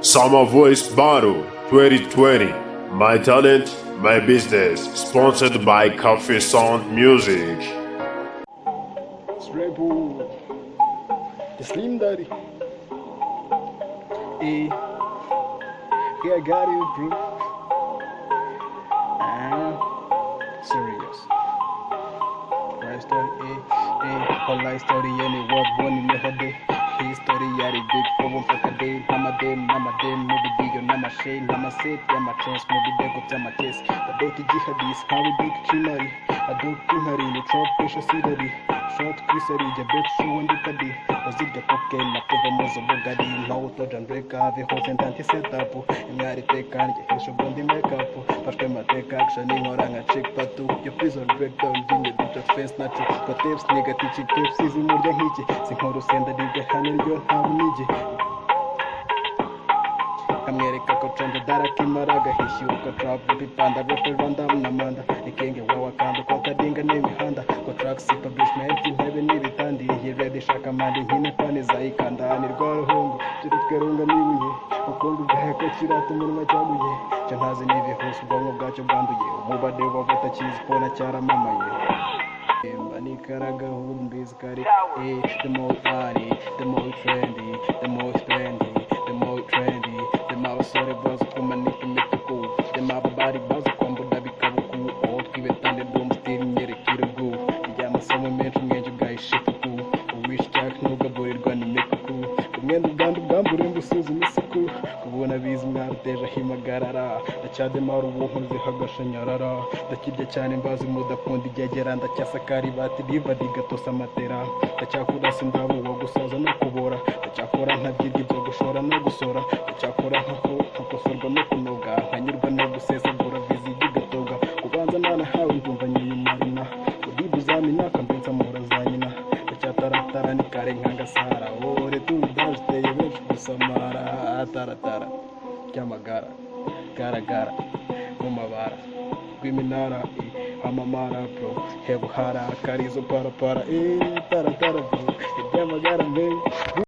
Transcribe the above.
Summer Voice Battle 2020. My talent, my business. Sponsored by Coffee Sound Music. It's Red Bull, the Slim Daddy. Hey, yeah, I got you, bro. Serious. Right story, online story, any word, one in the day. History, yari big for one for a day. Nama dem, maybe big, nama shade, nama set, yama trans, maybe they go to my case. The dirty jihadis, how we do Kimari. I do Kimari, the trap pressure cedary. Short Chrisary, the bed shoe and the taddy. Was it the cocaine, my cover was a bogadi, now to John Breaker, the horse and anti setup. And yari take on the issue on the makeup. First time I take action in Oranga check patu. Your prison breakdown, ding a bit of fence natural. But tapes negative, tapes is more than hitch. Singoro send the digger, and you're how need America kotranda dara kimaraga hishi ukatrap bipanda referendum namanda ikenge wawakanda kwa kadinga nemihanda contract establishment in heaven nibitandi hiredi shakamandi hine pani zaikanda ni rwaruhungu turutwerunga nibuye ukundu gaheka kirata umunwa cyaguye cyantazi n'ibihose ubwonko bwacyo bwanduye umubade wavata kizi pona cyaramamaye Banikaraga humbiz kari the more money, the more trendy, the more spendy, the more trendy, the more sorry buzz kumaniki mituku, the more body buzz kwambo dabi kabuku, all kibetande dom still nyere kirugu, yama somo mentu ngenju gai shifuku, wish jack no gaburirwa ni mikuku, kumwenda ugandu bwambure mbusuzu misuku, kubona bizi mwaruteje himagarara, ndacyade maru ubuhunzi hagashanyarara, ndakirya cyane mbazi mudakunda igegera ndacyasakari bati diva digatosa amatera, ndacyakurasa indabo wo gusaza no kubora, ndacyakora ntabyirwa ibyo gushora no gusora, ndacyakora nkakosorwa no kunoga, nkanyurwa no gusesagura vizi digatoga, kubanza nanahawe ndumva nyiyumarina, udibu zamina kampensa mura za nyina, ndacyataratara ni kare nkangasara, ore tudaje teye benshi gusamara, taratara cyamagara garagara mu mabara rw'iminara amamara bro hebuhara karizo para taratara bro ibyamagara mbere